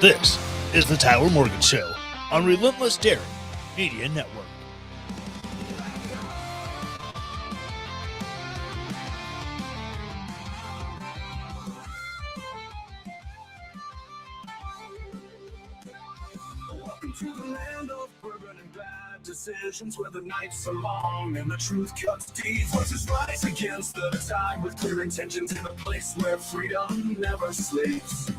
This is the Tyler Morgan Show on Relentless Daring Media Network. Welcome to the land of bourbon and bad decisions, where the nights are long and the truth cuts deep. Voices rise against the tide with clear intentions, in a place where freedom never sleeps.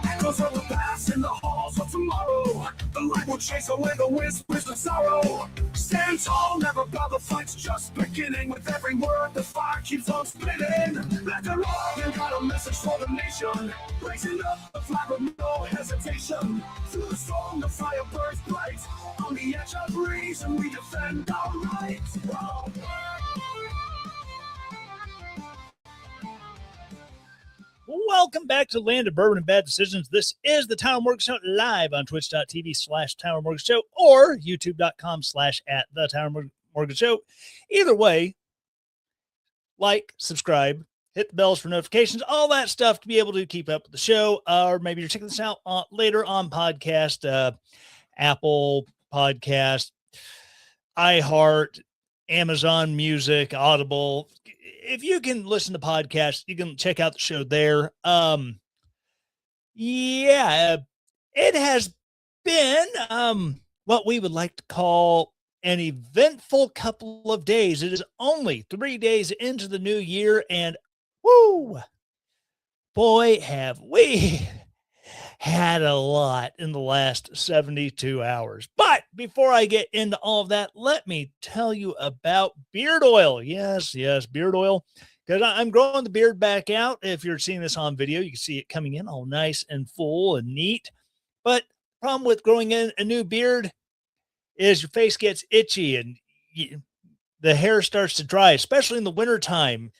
Echoes of the past in the halls of tomorrow. The light will chase away the whispers of sorrow. Stand tall, never bow, the fight's just beginning. With every word, the fire keeps on spinning. Let the rock got a message for the nation, raising up the flag with no hesitation. Through the storm, the fire burns bright. On the edge of reason, we defend our rights. Whoa. Welcome back to the land of bourbon and bad decisions. This is the Tyler Morgan Show, live on twitch.tv/Tyler Morgan Show or youtube.com/@the Tyler Morgan Show. Either way, like, subscribe, hit the bells for notifications, all that stuff to be able to keep up with the show. Or maybe you're checking this out later on podcast, Apple Podcast, iHeart, Amazon Music, Audible. If you can listen to podcasts, you can check out the show there. It has been what we would like to call an eventful couple of days. It is only 3 days into the new year, and woo, boy, have we had a lot in the last 72 hours. But before I get into all of that, let me tell you about beard oil. Yes, beard oil. Because I'm growing the beard back out. If you're seeing this on video, you can see it coming in all nice and full and neat. But the problem with growing in a new beard is your face gets itchy and the hair starts to dry, especially in the wintertime.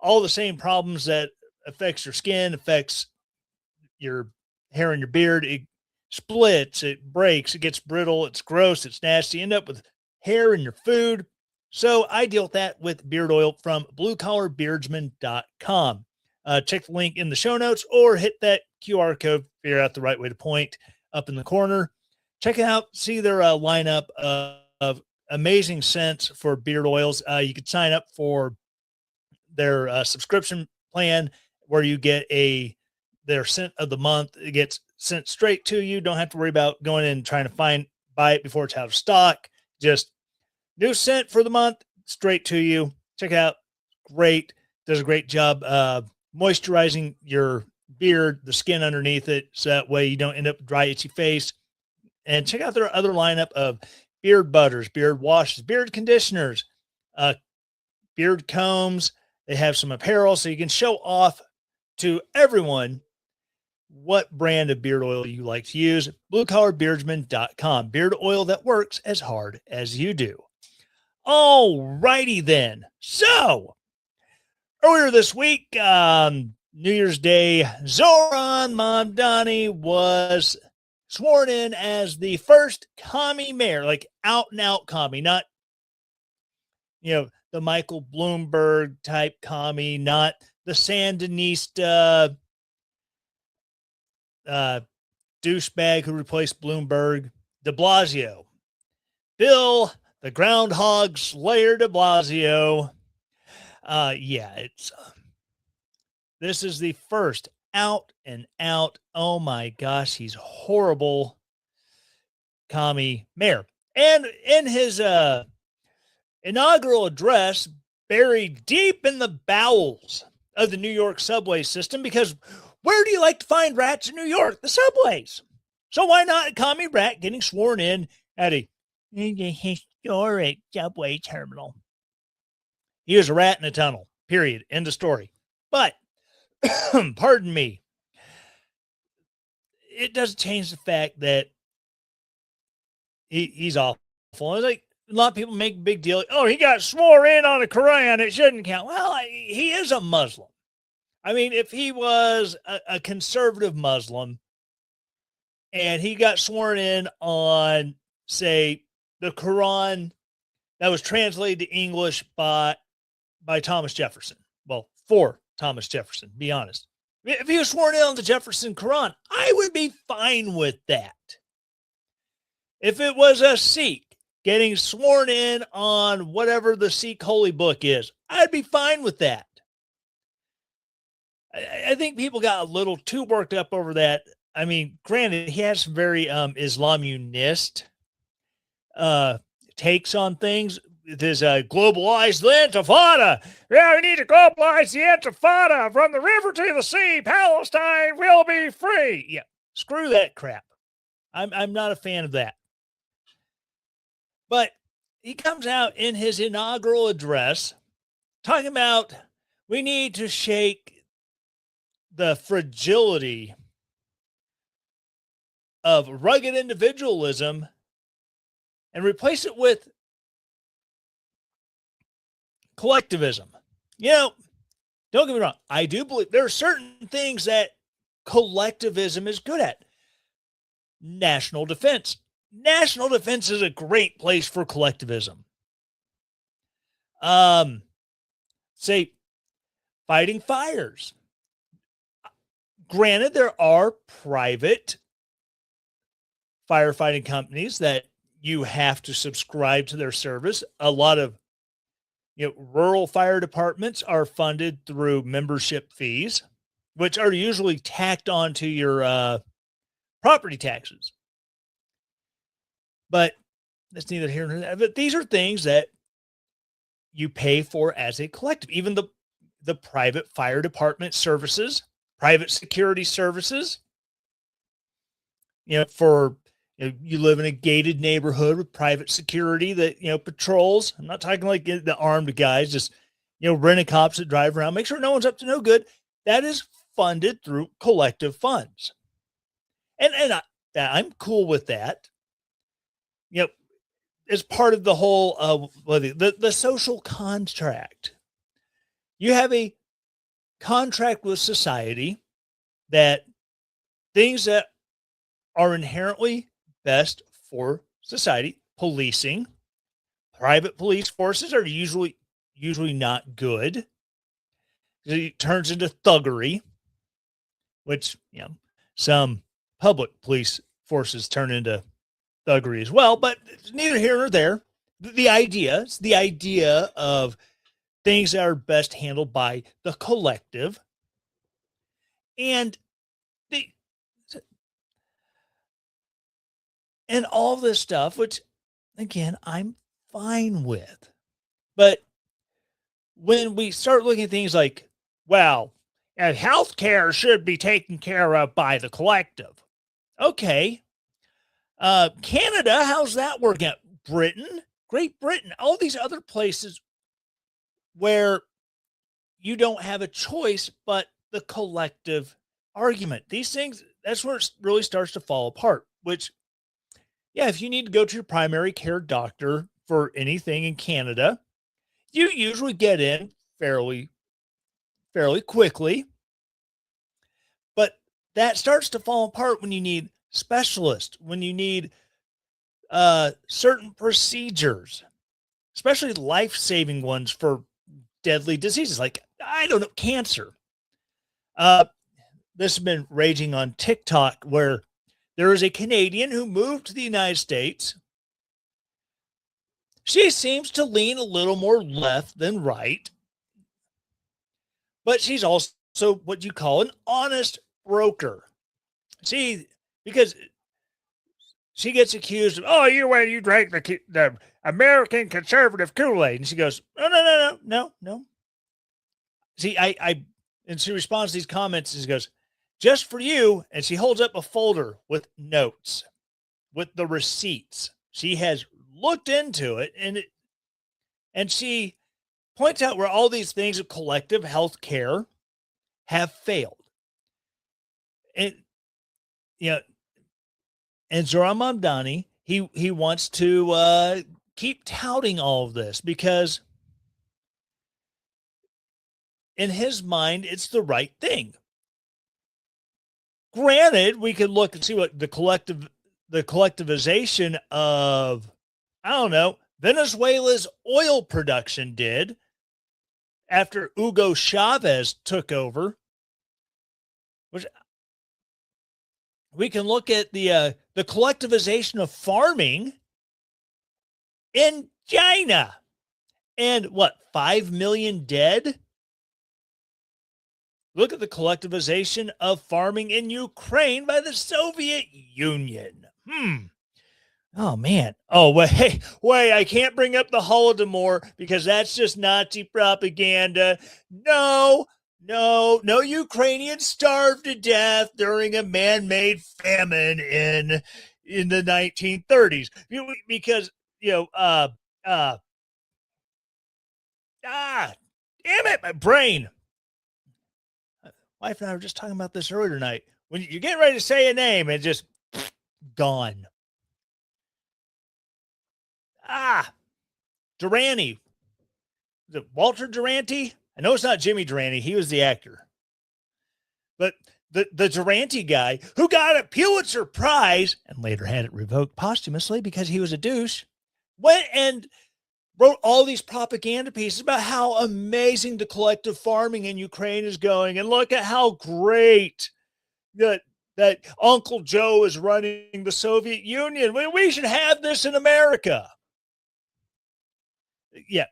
All the same problems that affects your skin, affects your hair in your beard. It splits, it breaks, it gets brittle, it's gross, it's nasty. You end up with hair in your food. So I deal with that with beard oil from bluecollarbeardsman.com. Check the link in the show notes or hit that QR code, figure out the right way to point up in the corner. Check it out, see their lineup of amazing scents for beard oils. You could sign up for their subscription plan where you get their scent of the month. It gets sent straight to you. Don't have to worry about going in and trying to buy it before it's out of stock. Just new scent for the month, straight to you. Check it out. Great. Does a great job moisturizing your beard, the skin underneath it, so that way you don't end up with dry, itchy face. And check out their other lineup of beard butters, beard washes, beard conditioners, beard combs. They have some apparel so you can show off to everyone what brand of beard oil you like to use. bluecollarbeardsman.com. Beard oil that works as hard as you do. All righty then. So earlier this week, New Year's Day, Zoran Mamdani was sworn in as the first commie mayor, like out and out commie, not, the Michael Bloomberg type commie, not the Sandinista douchebag who replaced Bloomberg, de Blasio. Bill, the Groundhog Slayer de Blasio. This is the first out and out, oh my gosh, he's horrible commie mayor. And in his inaugural address, buried deep in the bowels of the New York subway system, because where do you like to find rats in New York? The subways. So why not a commie rat getting sworn in at a historic subway terminal? He was a rat in a tunnel, period. End of story. But, pardon me, it doesn't change the fact that he's awful. It's like a lot of people make a big deal. Oh, he got sworn in on a Quran. It shouldn't count. Well, he is a Muslim. I mean, if he was a conservative Muslim and he got sworn in on, say, the Quran that was translated to English by Thomas Jefferson. Well, for Thomas Jefferson, be honest. If he was sworn in on the Jefferson Quran, I would be fine with that. If it was a Sikh getting sworn in on whatever the Sikh holy book is, I'd be fine with that. I think people got a little too worked up over that. I mean, granted, he has some very Islamunist takes on things. There's a globalize the Intifada. Yeah, we need to globalize the Intifada from the river to the sea. Palestine will be free. Yeah, screw that crap. I'm not a fan of that. But he comes out in his inaugural address talking about we need to shake the fragility of rugged individualism and replace it with collectivism. You know, don't get me wrong. I do believe there are certain things that collectivism is good at. National defense. National defense is a great place for collectivism. Say, fighting fires. Granted, there are private firefighting companies that you have to subscribe to their service. A lot of rural fire departments are funded through membership fees, which are usually tacked onto your property taxes. But that's neither here nor there. But these are things that you pay for as a collective. Even the private fire department services, private security services. For you live in a gated neighborhood with private security that patrols. I'm not talking like the armed guys, just renting cops that drive around, make sure no one's up to no good. That is funded through collective funds, and I'm cool with that. As part of the whole the social contract. You have a contract with society that things that are inherently best for society, policing, private police forces are usually not good. It turns into thuggery, which some public police forces turn into thuggery as well, but it's neither here nor there. The idea of things that are best handled by the collective, and all this stuff, which again I'm fine with. But when we start looking at things like, well, healthcare should be taken care of by the collective. Okay. Canada, how's that working out? Britain, Great Britain, all these other places where you don't have a choice but the collective argument. These things, that's where it really starts to fall apart, which, yeah, if you need to go to your primary care doctor for anything in Canada, you usually get in fairly quickly. But that starts to fall apart when you need specialists, when you need certain procedures, especially life-saving ones for deadly diseases like, I don't know, cancer. This has been raging on TikTok, where there is a Canadian who moved to the United States. She seems to lean a little more left than right, but she's also what you call an honest broker. See, because she gets accused of, oh, you drank the American conservative Kool-Aid. And she goes, no. See, and she responds to these comments and she goes, just for you. And she holds up a folder with notes, with the receipts. She has looked into it, and she points out where all these things of collective health care have failed. And, and Zoran Mamdani, he wants to keep touting all of this because in his mind, it's the right thing. Granted, we could look and see what the collectivization of, I don't know, Venezuela's oil production did after Hugo Chavez took over. which we can look at the collectivization of farming in China, and what, 5 million dead? Look at the collectivization of farming in Ukraine by the Soviet Union. Oh man. Oh wait, I can't bring up the Holodomor because that's just Nazi propaganda. No Ukrainians starved to death during a man-made famine in the 1930s. Because damn it, my brain. Wife and I were just talking about this earlier tonight. When you get ready to say a name, and just gone. Durante. Is it Walter Durante? I know it's not Jimmy Durante. He was the actor. But the Durante guy who got a Pulitzer Prize and later had it revoked posthumously because he was a douche, went and wrote all these propaganda pieces about how amazing the collective farming in Ukraine is going. And look at how great that Uncle Joe is running the Soviet Union. We should have this in America. Yeah.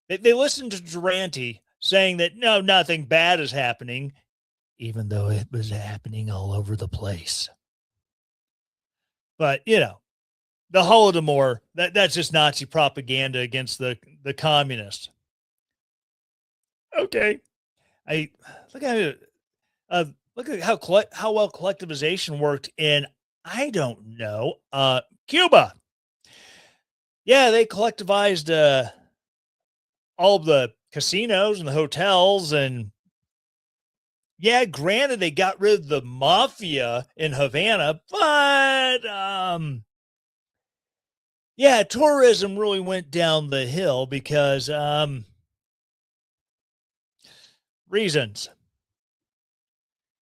They listened to Durante saying that, no, nothing bad is happening, even though it was happening all over the place. But, the Holodomor, that's just Nazi propaganda against the communists. Okay. Look at how well collectivization worked in, I don't know, Cuba. Yeah, they collectivized all the casinos and the hotels, and yeah, granted they got rid of the mafia in Havana, but yeah, tourism really went down the hill because reasons.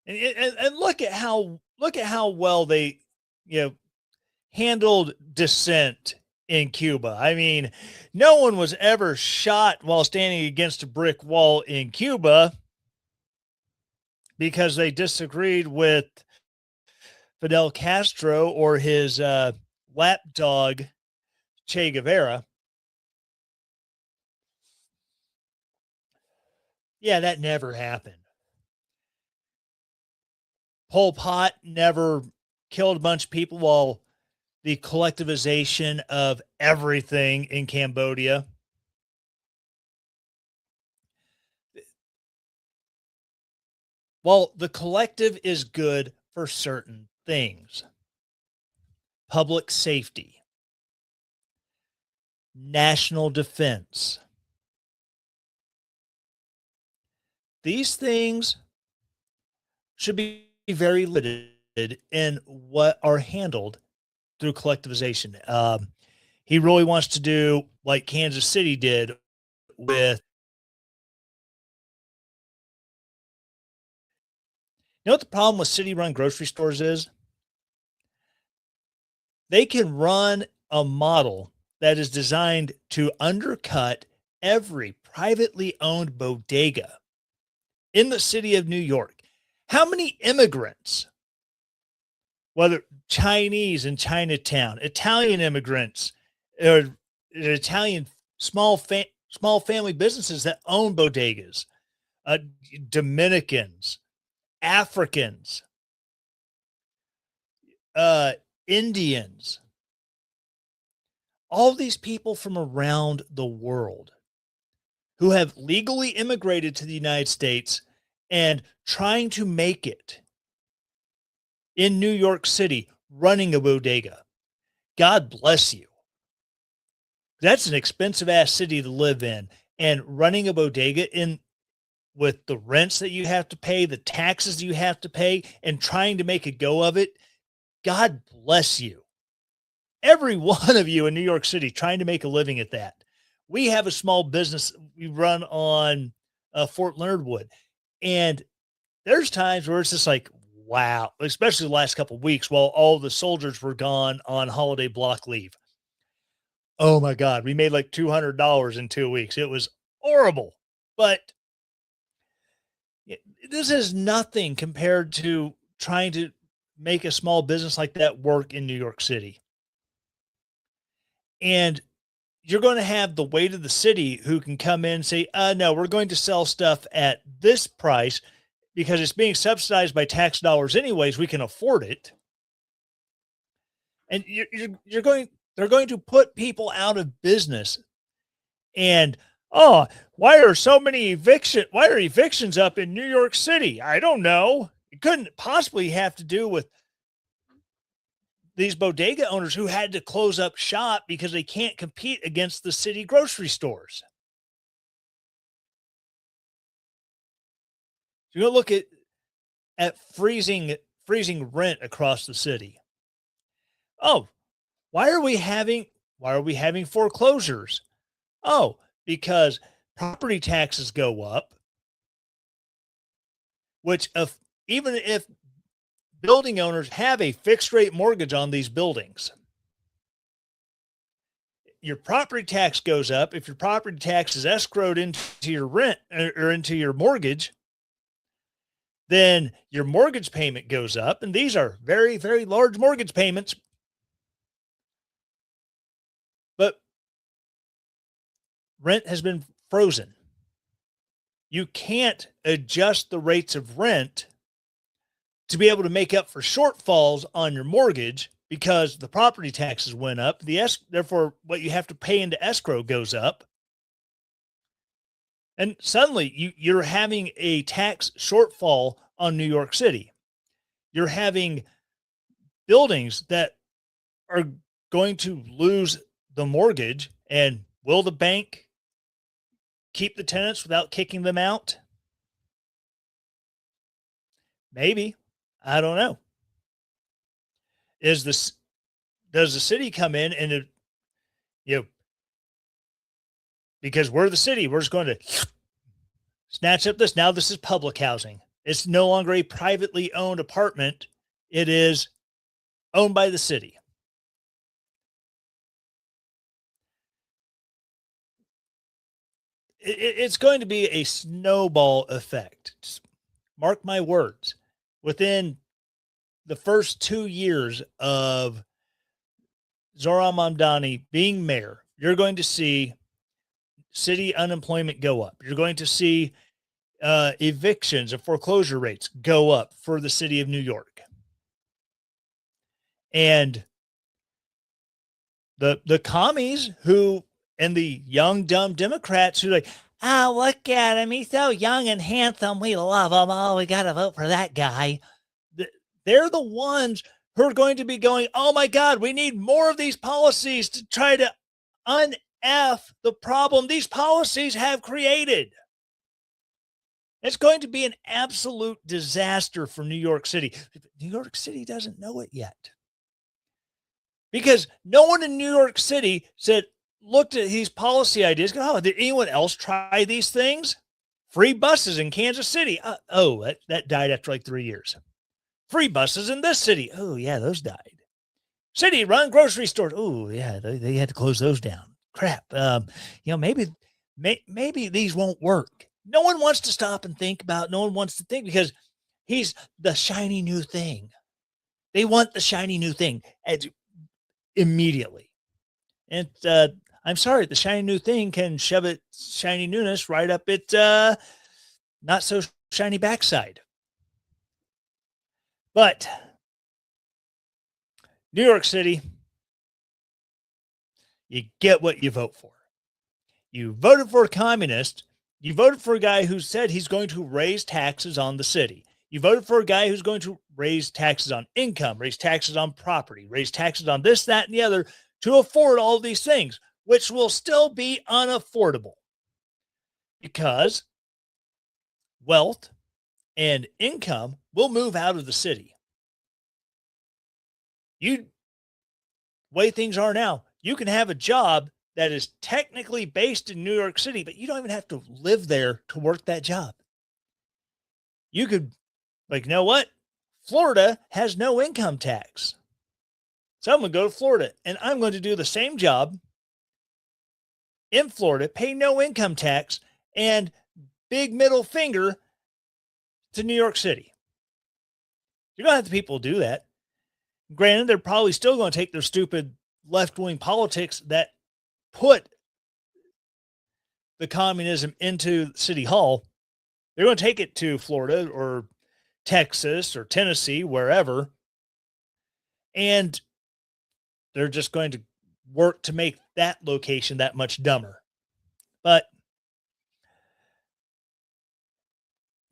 And look at how well they handled dissent in Cuba. I mean, no one was ever shot while standing against a brick wall in Cuba because they disagreed with Fidel Castro or his lapdog Che Guevara. Yeah, that never happened. Pol Pot never killed a bunch of people while the collectivization of everything in Cambodia. Well, the collective is good for certain things. Public safety, national defense. These things should be very limited in what are handled through collectivization. He really wants to do like Kansas City did with, what the problem with city-run grocery stores is? They can run a model that is designed to undercut every privately owned bodega in the city of New York. How many immigrants, whether Chinese in Chinatown, Italian immigrants, or Italian small family businesses that own bodegas, Dominicans, Africans, Indians, all these people from around the world who have legally immigrated to the United States and trying to make it in New York City running a bodega. God bless you. That's an expensive ass city to live in, and running a bodega in with the rents that you have to pay, the taxes you have to pay, and trying to make a go of it. God bless you. Every one of you in New York City trying to make a living at that. We have a small business we run on Fort Leonard Wood, and there's times where it's just like, wow, especially the last couple of weeks while all the soldiers were gone on holiday block leave. Oh my God, we made like $200 in 2 weeks. It was horrible. But This is nothing compared to trying to make a small business like that work in New York City. And you're going to have the weight of the city who can come in and say, no, we're going to sell stuff at this price because it's being subsidized by tax dollars anyways. We can afford it. And they're going to put people out of business. And, oh, why are evictions up in New York City? I don't know. It couldn't possibly have to do with these bodega owners who had to close up shop because they can't compete against the city grocery stores. So you look at freezing rent across the city. Oh, why are we having foreclosures? Oh, because property taxes go up, which even if building owners have a fixed rate mortgage on these buildings, your property tax goes up. If your property tax is escrowed into your rent or into your mortgage, then your mortgage payment goes up. And these are very, very large mortgage payments. But rent has been frozen. You can't adjust the rates of rent to be able to make up for shortfalls on your mortgage because the property taxes went up. Therefore, what you have to pay into escrow goes up. And suddenly you're having a tax shortfall on New York City. You're having buildings that are going to lose the mortgage. And will the bank keep the tenants without kicking them out? Maybe. I don't know. Does the city come in and because we're the city, we're just going to snatch up this. Now this is public housing. It's no longer a privately owned apartment. It is owned by the city. It's going to be a snowball effect. Just mark my words. Within the first 2 years of Zoran Mamdani being mayor, you're going to see city unemployment go up. You're going to see evictions and foreclosure rates go up for the city of New York. And the commies and the young, dumb Democrats who like, look at him. He's so young and handsome. We love him. Oh, we got to vote for that guy. They're the ones who are going to be going, oh my God, we need more of these policies to try to un-F the problem these policies have created. It's going to be an absolute disaster for New York City. New York City doesn't know it yet. Because no one in New York City looked at these policy ideas. Oh, did anyone else try these things? Free buses in Kansas City. That died after like 3 years. Free buses in this city. Oh, yeah, those died. City-run grocery stores. Oh, yeah, they had to close those down. Crap. Maybe these won't work. No one wants to stop and think about. No one wants to think because he's the shiny new thing. They want the shiny new thing immediately. And I'm sorry, the shiny new thing can shove its shiny newness right up its not so shiny backside. But New York City, you get what you vote for. You voted for a communist. You voted for a guy who said he's going to raise taxes on the city. You voted for a guy who's going to raise taxes on income, raise taxes on property, raise taxes on this, that, and the other to afford all these things, which will still be unaffordable because wealth and income will move out of the city. Way things are now, you can have a job that is technically based in New York City, but you don't even have to live there to work that job. You could, you know what? Florida has no income tax. So I'm going to go to Florida and I'm going to do the same job in Florida, pay no income tax, and big middle finger. to New York City. You're going to have the people do that. Granted, they're probably still going to take their stupid left-wing politics that put the communism into City Hall. They're going to take it to Florida or Texas or Tennessee, wherever. And they're just going to work to make that location that much dumber. But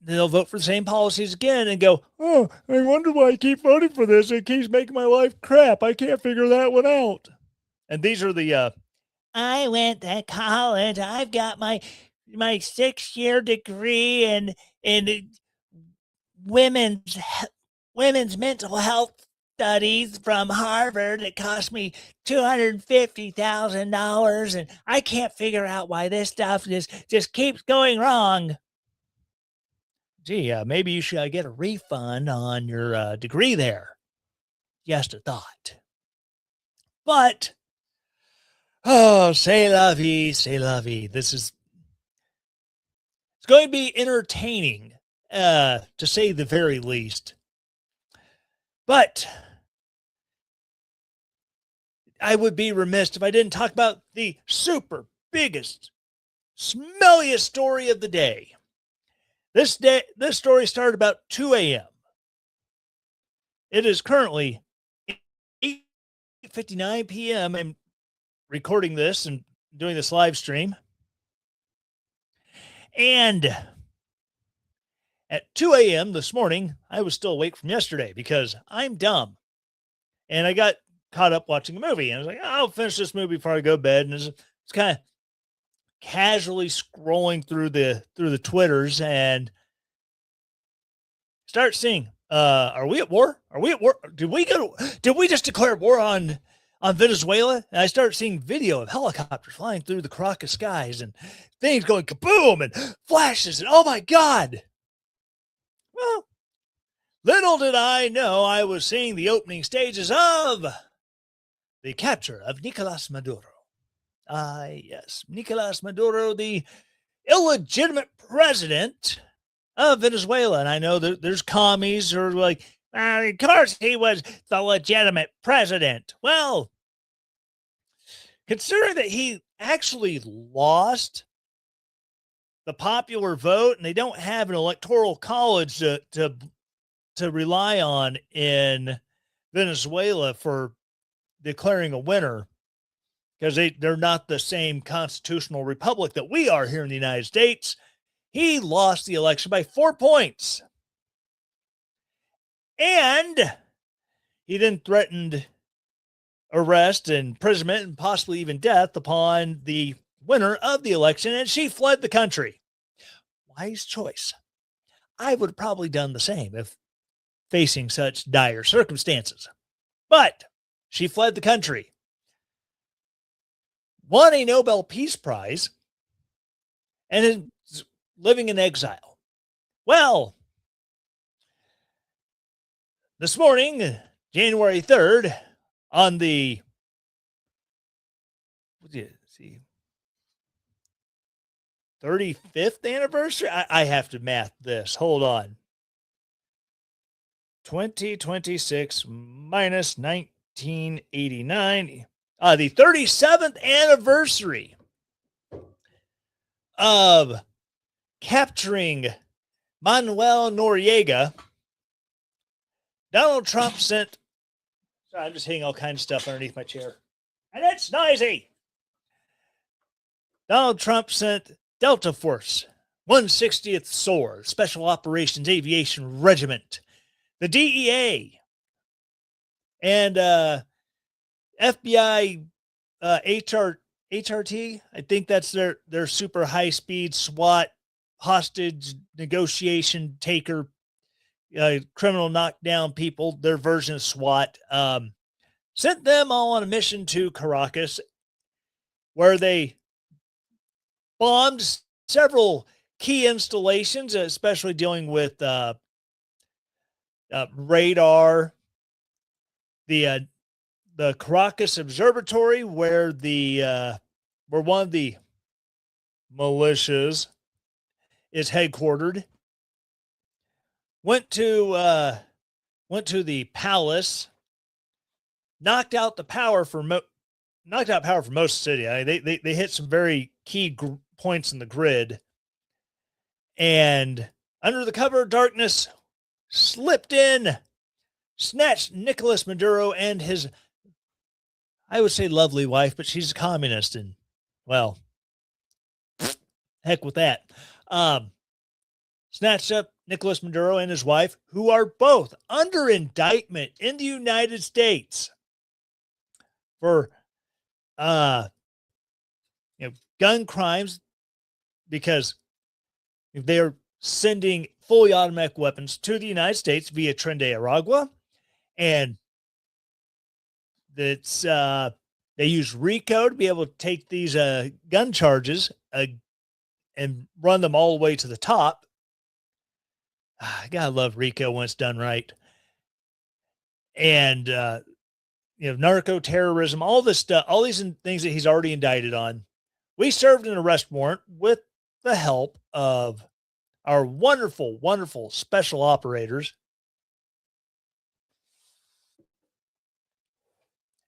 they'll vote for the same policies again and go, oh, I wonder why I keep voting for this. It keeps making my life crap. I can't figure that one out. And these are the, I went to college. I've got my 6-year degree in women's mental health studies from Harvard. It cost me $250,000, and I can't figure out why this stuff just keeps going wrong. Gee, maybe you should get a refund on your degree there. Just a thought. But, oh, c'est la vie, c'est la vie. It's going to be entertaining, to say the very least. But I would be remiss if I didn't talk about the super biggest, smelliest story of the day. This story started about 2 a.m. It is currently 8:59 p.m. I'm recording this and doing this live stream. And at 2 a.m. this morning, I was still awake from yesterday because I'm dumb. And I got caught up watching a movie. And I was like, I'll finish this movie before I go to bed. And it's kind of casually scrolling through the Twitters and start seeing, are we at war? Are we at war? Did we just declare war on Venezuela? And I start seeing video of helicopters flying through the Caracas skies and things going kaboom and flashes and oh my God. Well, little did I know I was seeing the opening stages of the capture of Nicolas Maduro. Yes, Nicolas Maduro, the illegitimate president of Venezuela. And I know that there's commies who are like, of course he was the legitimate president. Well, considering that he actually lost the popular vote and they don't have an electoral college to rely on in Venezuela for declaring a winner, because they're not the same constitutional republic that we are here in the United States. He lost the election by 4 points. And he then threatened arrest and imprisonment and possibly even death upon the winner of the election, and she fled the country. Wise choice. I would have probably done the same if facing such dire circumstances. But she fled the country, won a Nobel Peace Prize, and is living in exile. Well, this morning, January 3rd, on the, let's see, 35th anniversary? I have to math this. Hold on. 2026 minus 1989. The 37th anniversary of capturing Manuel Noriega. Donald Trump sent, sorry, I'm just hitting all kinds of stuff underneath my chair. And it's noisy. Donald Trump sent Delta Force, 160th SOAR, Special Operations Aviation Regiment, the DEA, and FBI HRT. I think that's their super high-speed SWAT hostage negotiation taker, criminal knockdown people, their version of SWAT. Sent them all on a mission to Caracas, where they bombed several key installations, especially dealing with radar, the Caracas Observatory, where one of the militias is headquartered, went to the palace, knocked out power for most of the city. They hit some very key points in the grid, and under the cover of darkness, slipped in, snatched Nicolas Maduro and his, I would say, lovely wife, but she's a communist, and well, heck with that. Snatched up Nicolas Maduro and his wife, who are both under indictment in the United States for gun crimes, because they are sending fully automatic weapons to the United States via Tren de Aragua, and that's they use RICO to be able to take these gun charges and run them all the way to the top. I gotta love RICO when it's done right. And narco terrorism, all this stuff, all these things that he's already indicted on. We served an arrest warrant with the help of our wonderful, wonderful special operators.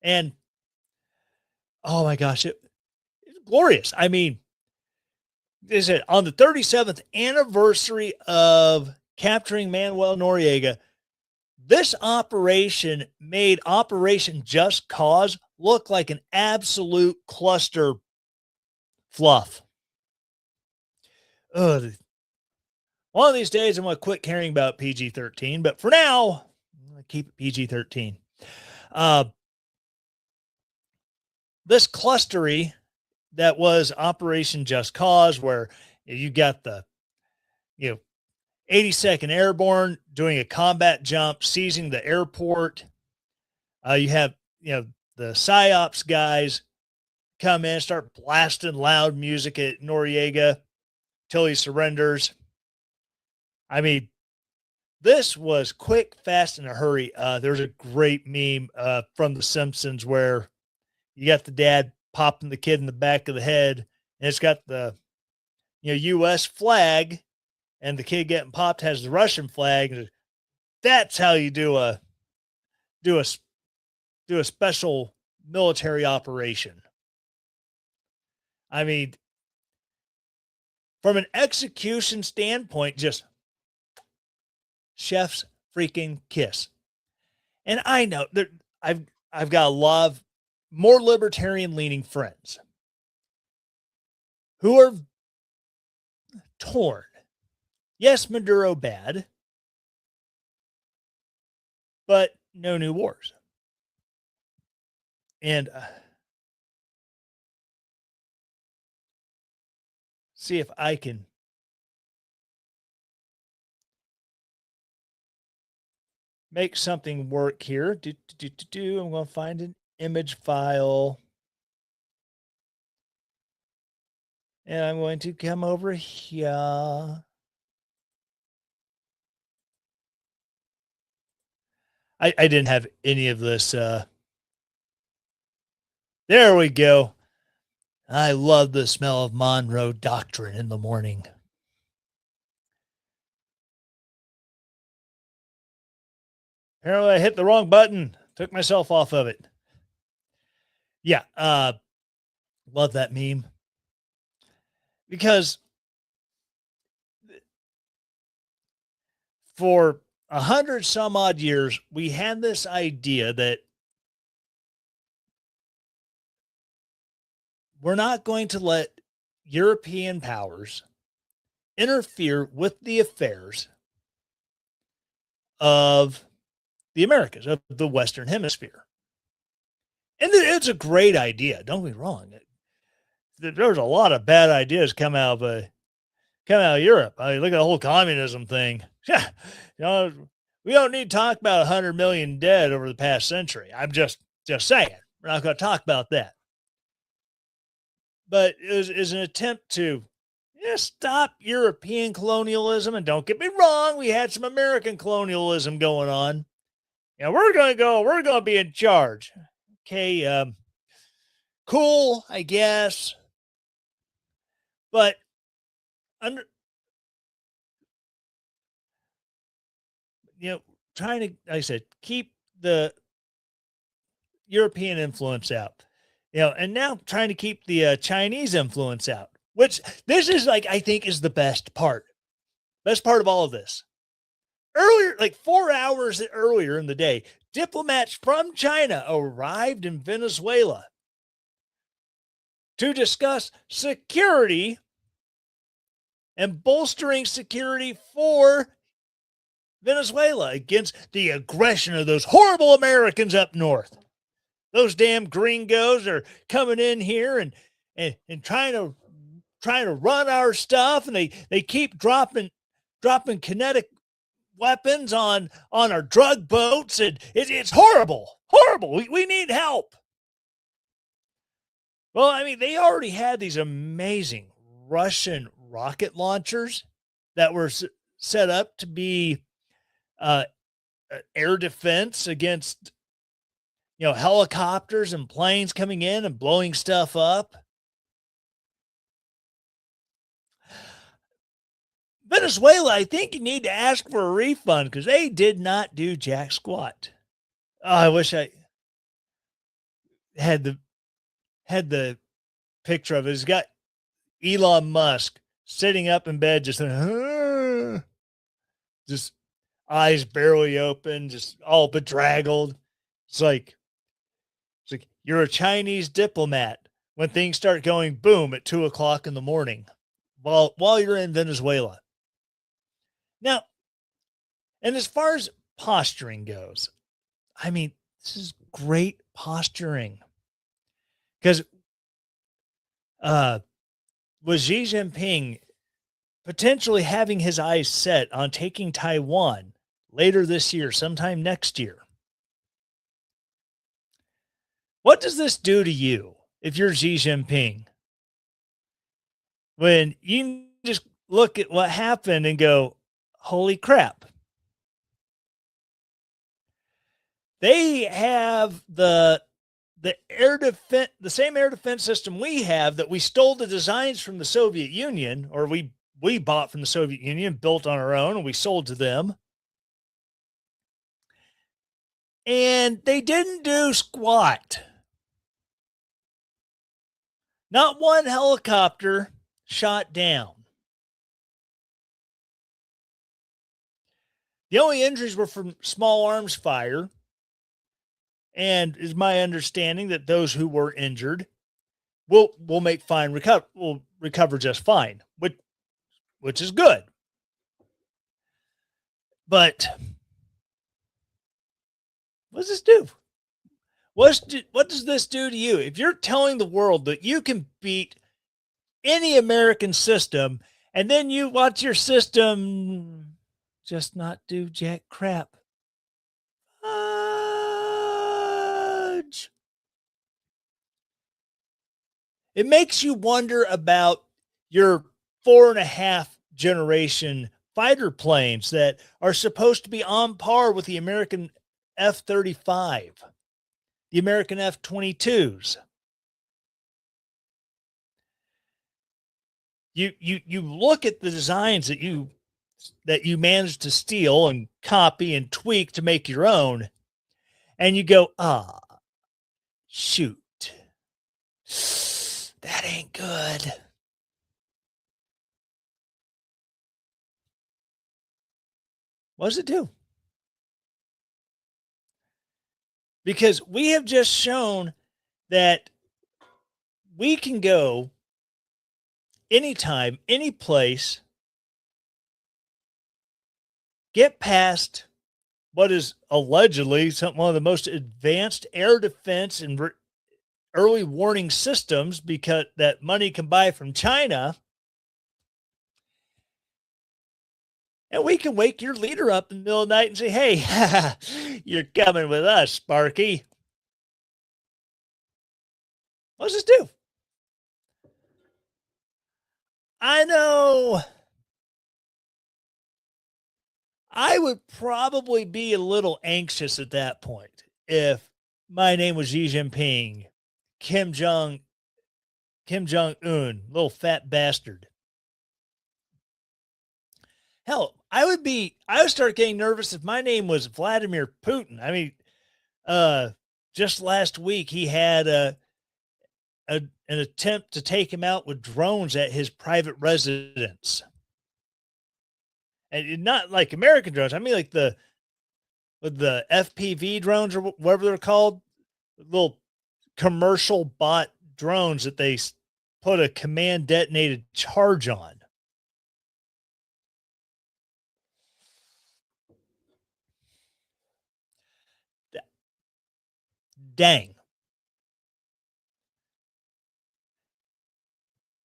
And oh my gosh, it's glorious. I mean, is it on the 37th anniversary of capturing Manuel Noriega? This operation made Operation Just Cause look like an absolute cluster fluff. Ugh. One of these days, I'm going to quit caring about PG-13, but for now, I'm going to keep it PG-13. This clustery that was Operation Just Cause, where you got the 82nd Airborne doing a combat jump, seizing the airport. You have the PSYOPs guys come in, start blasting loud music at Noriega till he surrenders. I mean, this was quick, fast, in a hurry. There's a great meme from The Simpsons where you got the dad popping the kid in the back of the head, and it's got the U.S. flag, and the kid getting popped has the Russian flag. That's how you do a special military operation. I mean, from an execution standpoint, just chef's freaking kiss. And I know that I've got a lot of more libertarian leaning friends who are torn. Yes, Maduro bad, but no new wars. And see if I can make something work here. I'm going to find an image file. And I'm going to come over here. I didn't have any of this. There we go. I love the smell of Monroe Doctrine in the morning. Apparently I hit the wrong button. Took myself off of it. Yeah. Love that meme. Because for 100 some odd years, we had this idea that we're not going to let European powers interfere with the affairs of the Americas, of the Western Hemisphere. And it's a great idea. Don't be wrong. There's a lot of bad ideas come out of Europe. I mean, look at the whole communism thing. Yeah, we don't need to talk about 100 million dead over the past century. I'm just saying. We're not going to talk about that. But it was an attempt to stop European colonialism. And don't get me wrong, we had some American colonialism going on. We're going to be in charge. Okay. Cool, I guess. But trying to, like I said, keep the European influence out, and now trying to keep the Chinese influence out, which this is like, I think is the best part of all of this. Earlier, like 4 hours earlier in the day, diplomats from China arrived in Venezuela to discuss security and bolstering security for Venezuela against the aggression of those horrible Americans up north. Those damn gringos are coming in here and trying to run our stuff, and they keep dropping kinetic weapons on our drug boats, and it's horrible. We need help. Well, I mean, they already had these amazing Russian rocket launchers that were set up to be air defense against helicopters and planes coming in and blowing stuff up. Venezuela, I think you need to ask for a refund because they did not do jack squat. Oh, I wish I had the picture of it. It's got Elon Musk sitting up in bed, just eyes barely open, just all bedraggled. It's like you're a Chinese diplomat when things start going boom at 2:00 in the morning while you're in Venezuela. Now, and as far as posturing goes, I mean, this is great posturing because with Xi Jinping potentially having his eyes set on taking Taiwan later this year, sometime next year. What does this do to you if you're Xi Jinping? When you just look at what happened and go, holy crap. They have the air defense, the same air defense system we have that we stole the designs from the Soviet Union, or we bought from the Soviet Union, built on our own, and we sold to them. And they didn't do squat. Not one helicopter shot down. The only injuries were from small arms fire. And it's my understanding that those who were injured will recover just fine, which is good. But what does this do? What does this do to you? If you're telling the world that you can beat any American system, and then you watch your system just not do jack crap. Fudge. It makes you wonder about your 4.5 generation fighter planes that are supposed to be on par with the American F-35, the American F-22s. You look at the designs that you managed to steal and copy and tweak to make your own, and you go, shoot, that ain't good. What does it do? Because we have just shown that we can go anytime, any place, get past what is allegedly one of the most advanced air defense and early warning systems, because that money can buy from China. And we can wake your leader up in the middle of the night and say, hey, you're coming with us, Sparky. What does this do? I know. I would probably be a little anxious at that point if my name was Xi Jinping, Kim Jong-un, little fat bastard. Hell, I would start getting nervous if my name was Vladimir Putin. I mean, just last week he had an attempt to take him out with drones at his private residence. And not like American drones. I mean, like the FPV drones or whatever they're called, little commercial bot drones that they put a command detonated charge on. Dang.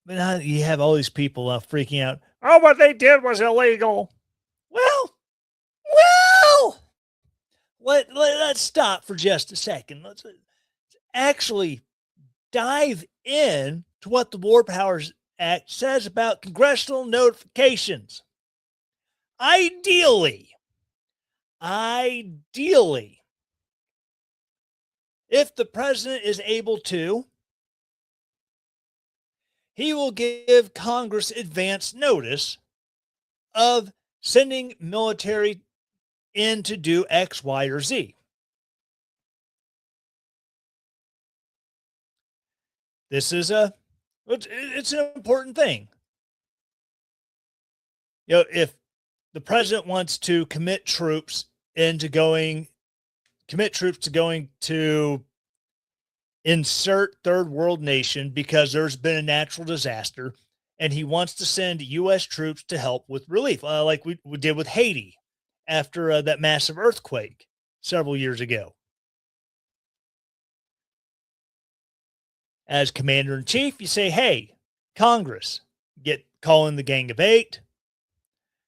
But now you have all these people freaking out. Oh, what they did was illegal. Well, let's stop for just a second. Let's actually dive in to what the War Powers Act says about congressional notifications. Ideally, if the president is able to, he will give Congress advance notice of sending military in to do X, Y, or Z. This is it's an important thing. You know, if the president wants to commit troops to going to insert third world nation because there's been a natural disaster and he wants to send U.S. troops to help with relief, like we did with Haiti after that massive earthquake several years ago. As commander-in-chief, you say, hey, Congress, call in the Gang of Eight.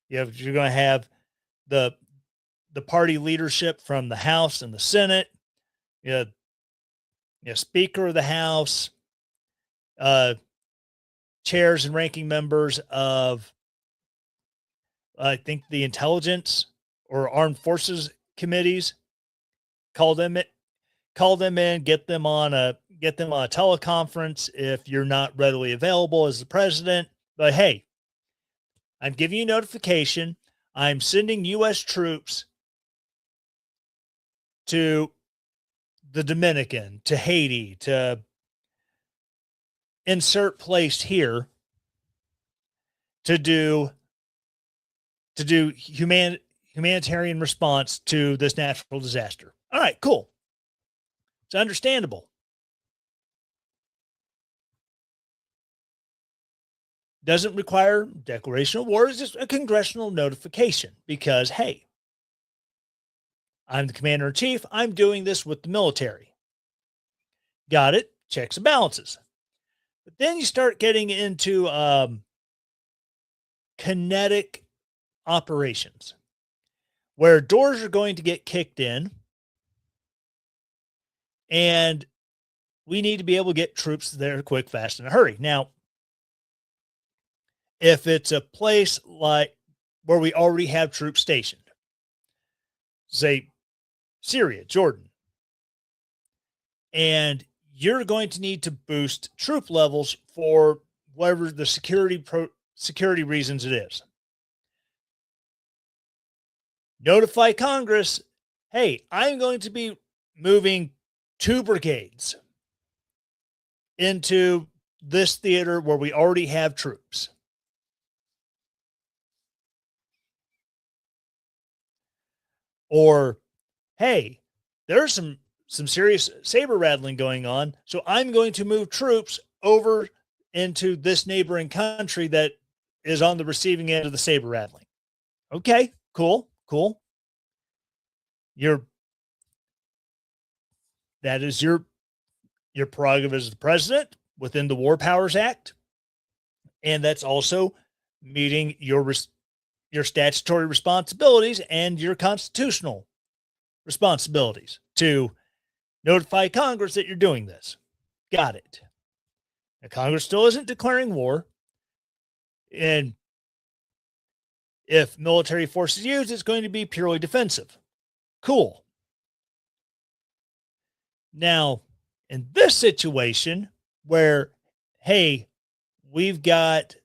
You're going to have the party leadership from the House and the Senate, Speaker of the House, chairs and ranking members of, I think, the Intelligence or Armed Forces committees. Call them in, get them on a teleconference if you're not readily available as the president. But hey, I'm giving you notification. I'm sending U.S. troops to the Dominican, to Haiti, to insert place here to do humanitarian response to this natural disaster. All right, cool. It's understandable. Doesn't require declaration of war. It's just a congressional notification because, hey, I'm the commander-in-chief. I'm doing this with the military. Got it. Checks and balances. But then you start getting into kinetic operations where doors are going to get kicked in and we need to be able to get troops there quick, fast, in a hurry. Now, if it's a place like where we already have troops stationed, say Syria, Jordan, and you're going to need to boost troop levels for whatever the security reasons it is. Notify Congress, hey, I'm going to be moving 2 brigades into this theater where we already have troops. Or, hey, there's some serious saber rattling going on, so I'm going to move troops over into this neighboring country that is on the receiving end of the saber rattling. Okay, cool. That is your prerogative as the president within the War Powers Act, and that's also meeting your statutory responsibilities and your constitutional responsibilities to notify Congress that you're doing this. Got it. Now, Congress still isn't declaring war. And if military force is used, it's going to be purely defensive. Cool. Now, in this situation where, hey, we've got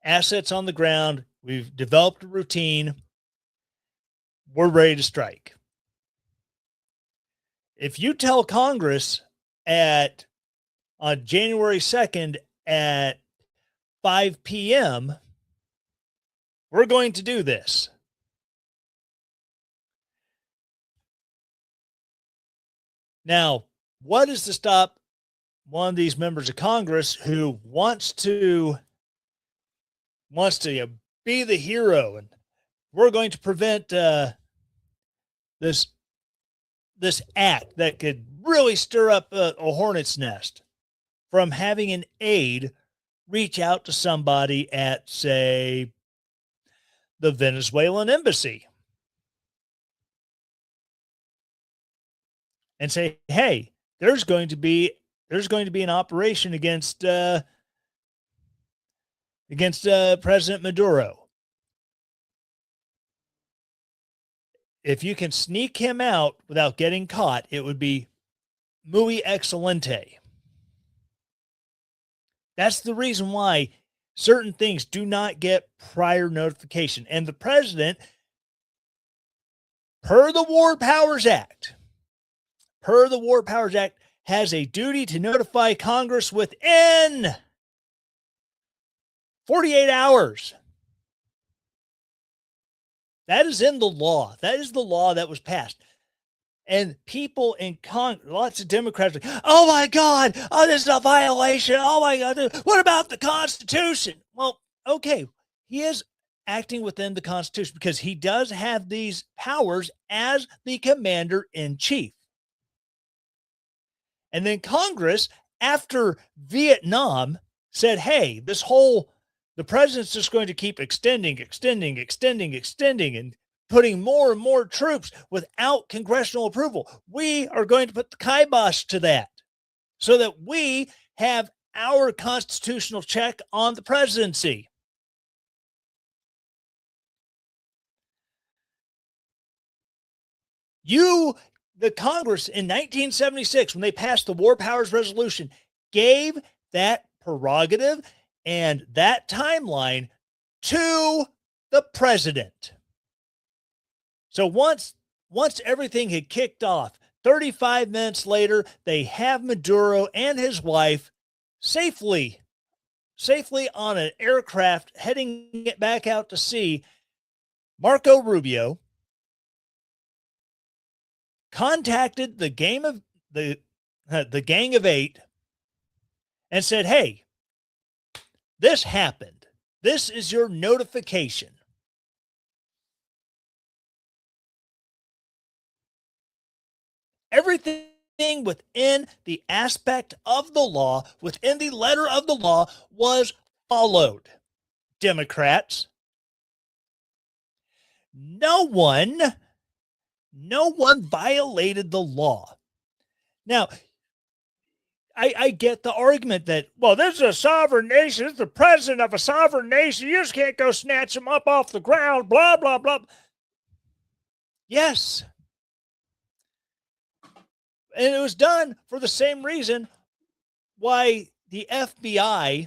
assets on the ground, We've developed a routine. We're ready to strike. If you tell Congress on January 2nd at 5 p.m., we're going to do this. Now, what is to stop one of these members of Congress who wants to be the hero, and we're going to prevent this act that could really stir up a hornet's nest from having an aide reach out to somebody at, say, the Venezuelan embassy and say, hey, there's going to be an operation against President Maduro. If you can sneak him out without getting caught, it would be muy excelente. That's the reason why certain things do not get prior notification. And the president, per the War Powers Act, has a duty to notify Congress within 48 hours. That is in the law. That is the law that was passed. And people in Congress, lots of Democrats, like, oh my God, oh, this is a violation. Oh my God, what about the Constitution? Well, okay, he is acting within the Constitution because he does have these powers as the commander in chief. And then Congress, after Vietnam, said, hey, the president's just going to keep extending, and putting more and more troops without congressional approval. We are going to put the kibosh to that so that we have our constitutional check on the presidency. The Congress in 1976, when they passed the War Powers Resolution, gave that prerogative and that timeline to the president. So once everything had kicked off, 35 minutes later, they have Maduro and his wife safely on an aircraft heading it back out to sea. Marco Rubio contacted the Gang of Eight and said, hey, this happened. This is your notification. Everything within the aspect of the law, within the letter of the law, was followed. Democrats, no one violated the law. Now, I get the argument that, well, this is a sovereign nation. This is the president of a sovereign nation. You just can't go snatch him up off the ground, blah, blah, blah. Yes. And it was done for the same reason why the FBI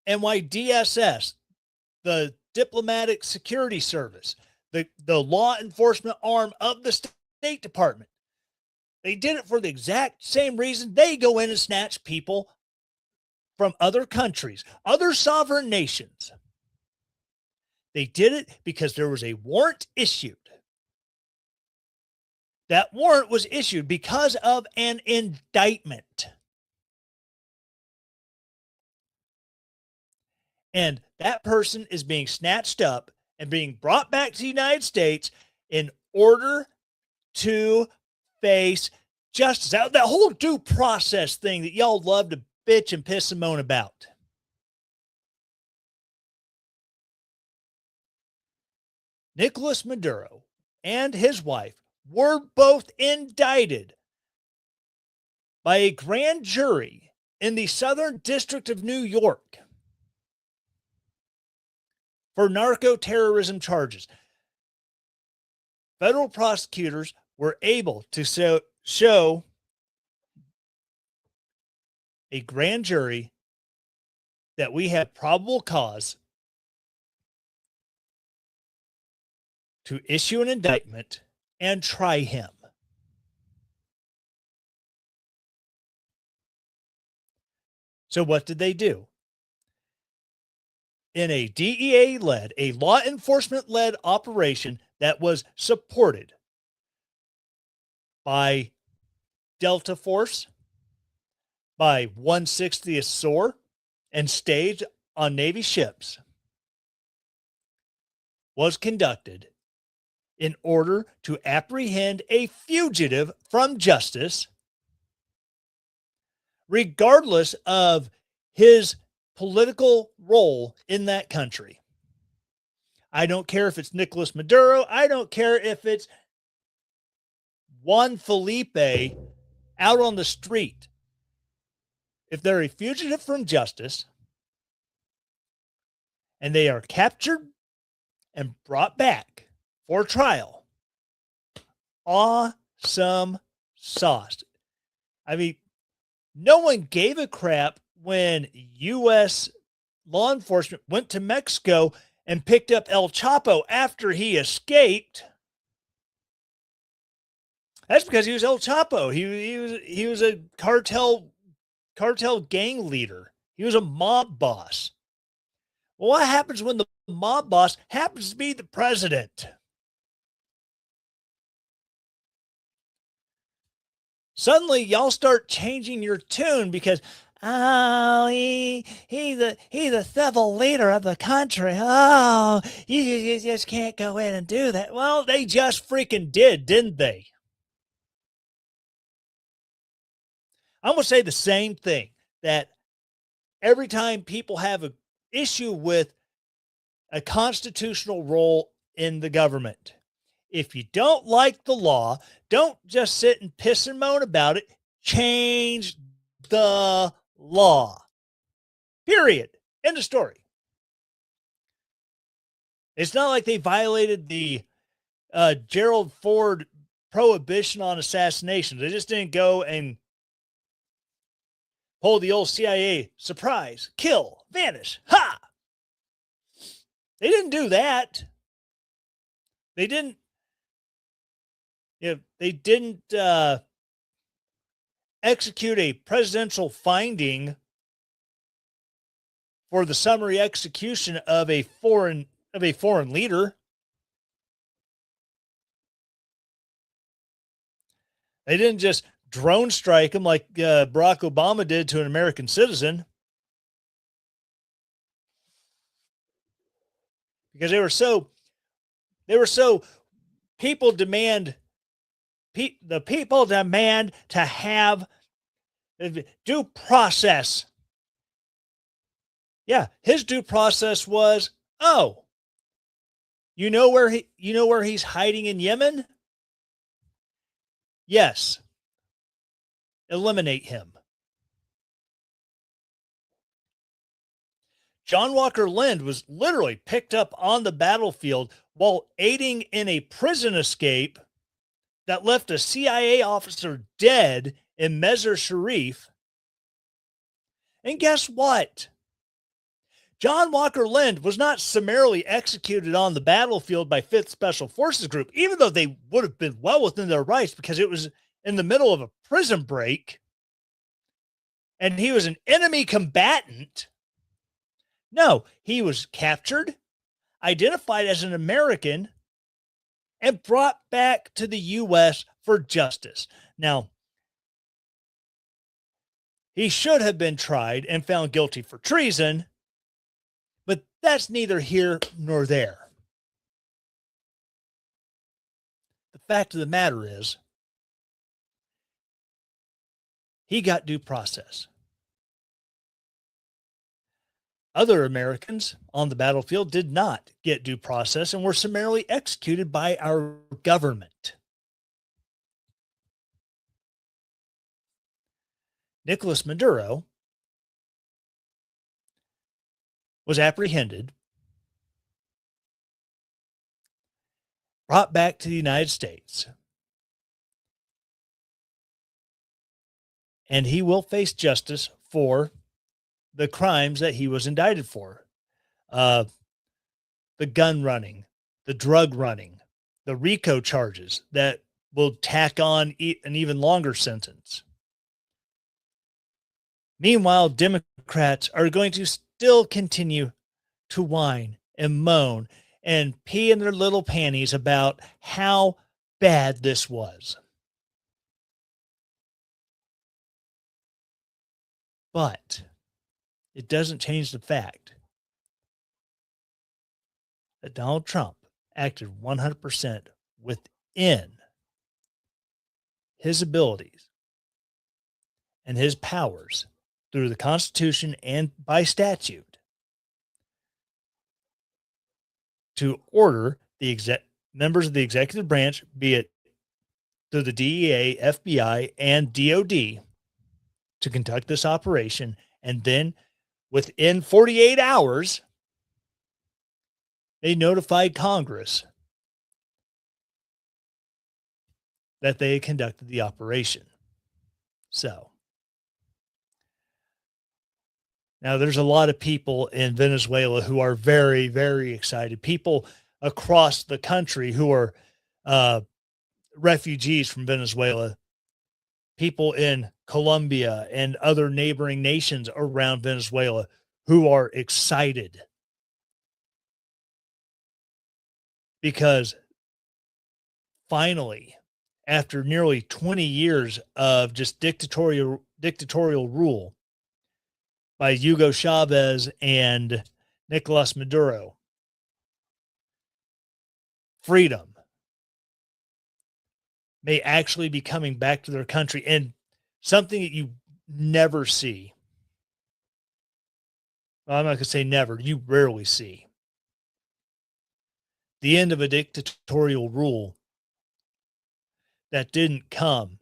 and why DSS, the Diplomatic Security Service, the law enforcement arm of the State Department, they did it for the exact same reason. They go in and snatch people from other countries, other sovereign nations. They did it because there was a warrant issued. That warrant was issued because of an indictment. And that person is being snatched up and being brought back to the United States in order to face justice. That whole due process thing that y'all love to bitch and piss and moan about. Nicolas Maduro and his wife were both indicted by a grand jury in the Southern District of New York for narco-terrorism charges. Federal prosecutors were able to show a grand jury that we have probable cause to issue an indictment and try him. So what did they do? In a DEA-led, a law enforcement-led operation that was supported by Delta Force, by 160th SOAR, and staged on Navy ships, was conducted in order to apprehend a fugitive from justice, regardless of his political role in that country. I don't care if it's Nicolas Maduro. I don't care if it's Juan Felipe out on the street. If they're a fugitive from justice and they are captured and brought back for trial, awesome sauce. I mean, no one gave a crap when U.S. law enforcement went to Mexico and picked up El Chapo after he escaped. That's because he was El Chapo. He was a cartel gang leader. He was a mob boss. Well, what happens when the mob boss happens to be the president? Suddenly, y'all start changing your tune because, oh, he's the civil leader of the country. Oh, you just can't go in and do that. Well, they just freaking did, didn't they? I'm going to say the same thing, that every time people have an issue with a constitutional role in the government, if you don't like the law, don't just sit and piss and moan about it. Change the law. Period. End of story. It's not like they violated the Gerald Ford prohibition on assassinations. They just didn't go and pull the old CIA surprise, kill, vanish. Ha! They didn't do that. They didn't. They didn't execute a presidential finding for the summary execution of a foreign leader. They didn't just drone strike him like Barack Obama did to an American citizen, because they were so people demand. The people demand to have due process. Yeah, his due process was, oh, you know where he's hiding in Yemen? Yes. Eliminate him. John Walker Lind was literally picked up on the battlefield while aiding in a prison escape that left a CIA officer dead in Mazar Sharif. And guess what? John Walker Lind was not summarily executed on the battlefield by 5th Special Forces Group, even though they would have been well within their rights because it was in the middle of a prison break and he was an enemy combatant. No, he was captured, identified as an American, and brought back to the U.S. for justice. Now, he should have been tried and found guilty for treason, but that's neither here nor there. The fact of the matter is, he got due process. Other Americans on the battlefield did not get due process and were summarily executed by our government. Nicolas Maduro was apprehended, brought back to the United States, and he will face justice for the crimes that he was indicted for. The gun running, the drug running, the RICO charges that will tack on an even longer sentence. Meanwhile, Democrats are going to still continue to whine and moan and pee in their little panties about how bad this was. But it doesn't change the fact that Donald Trump acted 100% within his abilities and his powers through the Constitution and by statute to order the members of the executive branch, be it through the DEA, FBI, and DOD, to conduct this operation. And then within 48 hours, they notified Congress that they had conducted the operation. So now there's a lot of people in Venezuela who are very, very excited. People across the country who are refugees from Venezuela, people in Colombia and other neighboring nations around Venezuela who are excited because finally, after nearly 20 years of just dictatorial rule by Hugo Chavez and Nicolas Maduro, freedom may actually be coming back to their country, and something that you never see. Well, I'm not going to say never, you rarely see. The end of a dictatorial rule that didn't come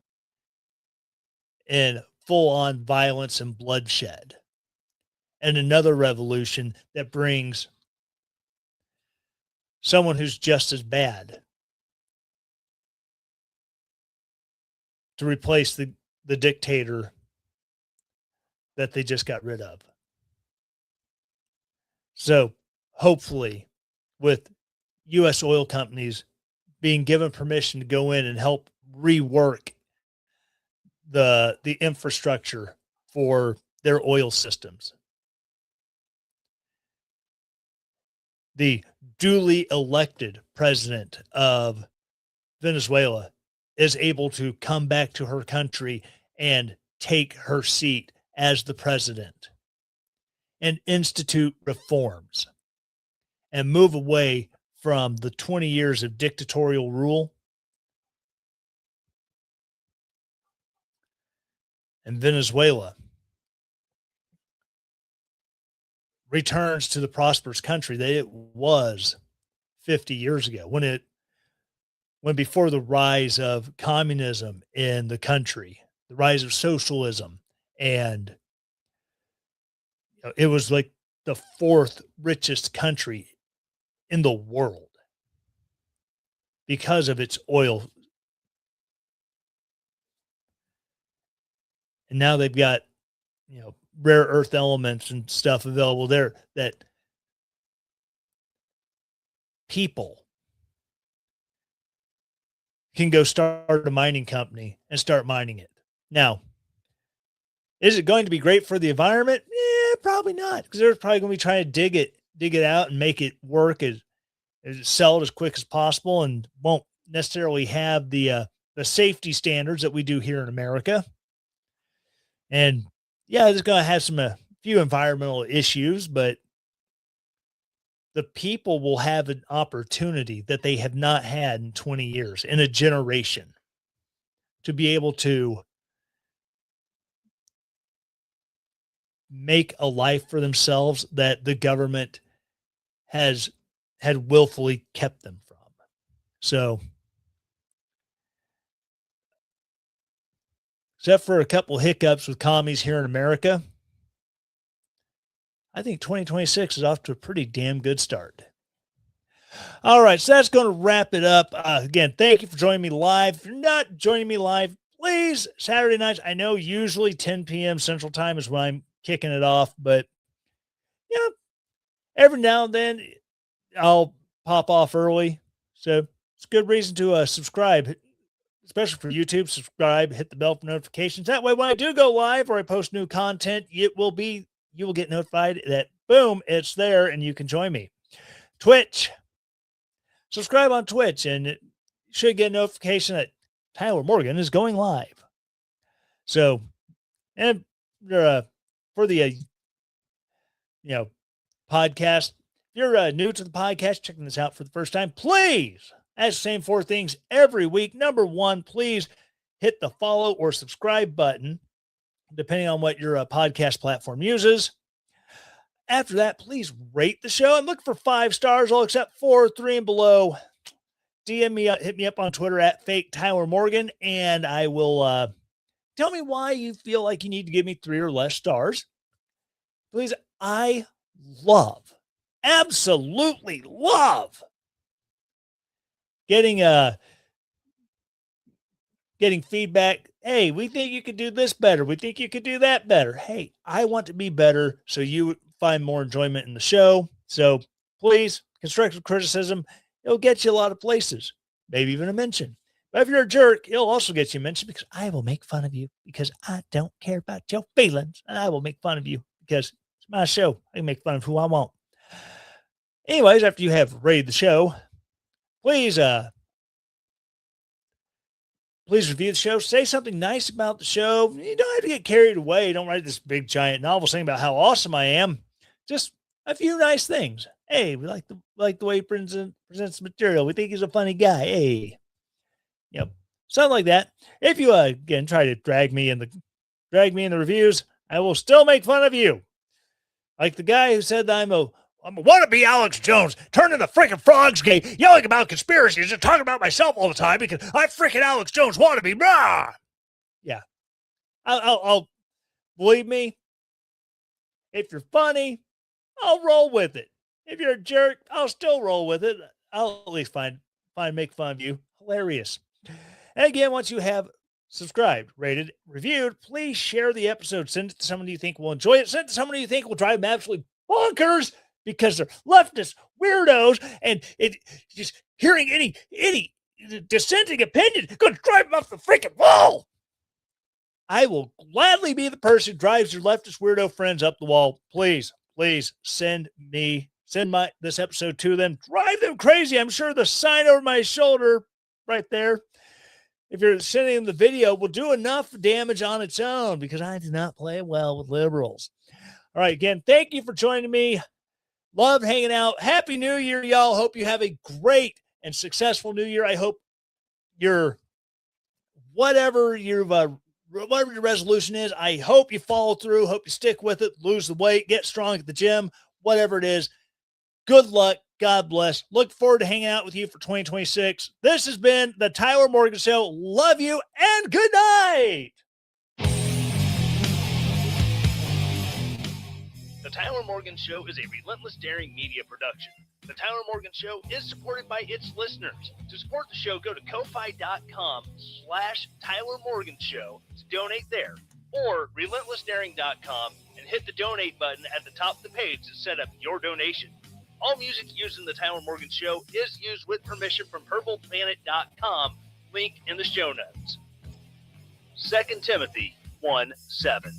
in full-on violence and bloodshed. And another revolution that brings someone who's just as bad to replace the dictator that they just got rid of. So hopefully, with U.S. oil companies being given permission to go in and help rework the infrastructure for their oil systems, the duly elected president of Venezuela is able to come back to her country and take her seat as the president and institute reforms and move away from the 20 years of dictatorial rule. And Venezuela returns to the prosperous country that it was 50 years ago, when before the rise of communism in the country, the rise of socialism, and it was like the fourth richest country in the world because of its oil. And now they've got, rare earth elements and stuff available there that people can go start a mining company and start mining it. Now, is it going to be great for the environment? Probably not, because they're probably going to be trying to dig it out and make it work as sell it as quick as possible, and won't necessarily have the safety standards that we do here in America. And yeah, it's going to have a few environmental issues, but the people will have an opportunity that they have not had in 20 years, in a generation, to be able to make a life for themselves that the government had willfully kept them from. So, except for a couple hiccups with commies here in America, I think 2026 is off to a pretty damn good start. All right, so that's going to wrap it up. Again, thank you for joining me live. If you're not joining me live, please, Saturday nights, I know usually 10 p.m. Central Time is when I'm kicking it off, but every now and then I'll pop off early. So it's a good reason to subscribe, especially for YouTube. Subscribe, hit the bell for notifications. That way, when I do go live or I post new content, you will get notified that boom, it's there and you can join me. Twitch. Subscribe on Twitch and it should get a notification that Tyler Morgan is going live. So, and for the podcast, if you're new to the podcast, checking this out for the first time, please, ask the same 4 things every week. Number 1, please hit the follow or subscribe button, depending on what your podcast platform uses. After that, please rate the show. I'm looking for 5 stars, all except 4, 3 and below. DM me, hit me up on Twitter at fake Tyler Morgan, and I will tell me why you feel like you need to give me 3 or less stars. Please, I absolutely love getting feedback. Hey, we think you could do this better. We think you could do that better. Hey, I want to be better so you find more enjoyment in the show. So please, constructive criticism, it'll get you a lot of places, maybe even a mention. But if you're a jerk, it'll also get you a mention because I will make fun of you because I don't care about your feelings. And I will make fun of you because it's my show. I can make fun of who I want. Anyways, after you have rated the show, please review the show. Say something nice about the show. You don't have to get carried away. Don't write this big giant novel saying about how awesome I am. Just a few nice things. Hey, we like the way he presents the material. We think he's a funny guy. Hey, something like that. If you again try to drag me in the reviews, I will still make fun of you. Like the guy who said that I'm a wannabe Alex Jones, turning the freaking frogs gay, yelling about conspiracies and talking about myself all the time because I'm freaking Alex Jones wannabe. Blah! Yeah. I'll believe me. If you're funny, I'll roll with it. If you're a jerk, I'll still roll with it. I'll at least make fun of you. Hilarious. And again, once you have subscribed, rated, reviewed, please share the episode. Send it to someone you think will enjoy it. Send it to someone you think will drive them absolutely bonkers because they're leftist weirdos and just hearing any dissenting opinion going to drive them up the freaking wall. I will gladly be the person who drives your leftist weirdo friends up the wall. Please send this episode to them. Drive them crazy. I'm sure the sign over my shoulder right there, if you're sending them the video, will do enough damage on its own because I do not play well with liberals. All right, again, thank you for joining me. Love hanging out. Happy New Year, y'all. Hope you have a great and successful New Year. I hope whatever your resolution is, I hope you follow through. Hope you stick with it, lose the weight, get strong at the gym, whatever it is. Good luck. God bless. Look forward to hanging out with you for 2026. This has been the Tyler Morgan Show. Love you and good night. The Tyler Morgan Show is a Relentless Daring media production. The Tyler Morgan Show is supported by its listeners. To support the show, go to ko-fi.com/Tyler Morgan Show to donate there, or relentlessdaring.com and hit the donate button at the top of the page to set up your donation. All music used in the Tyler Morgan Show is used with permission from purpleplanet.com, link in the show notes. 2 Timothy 1:7.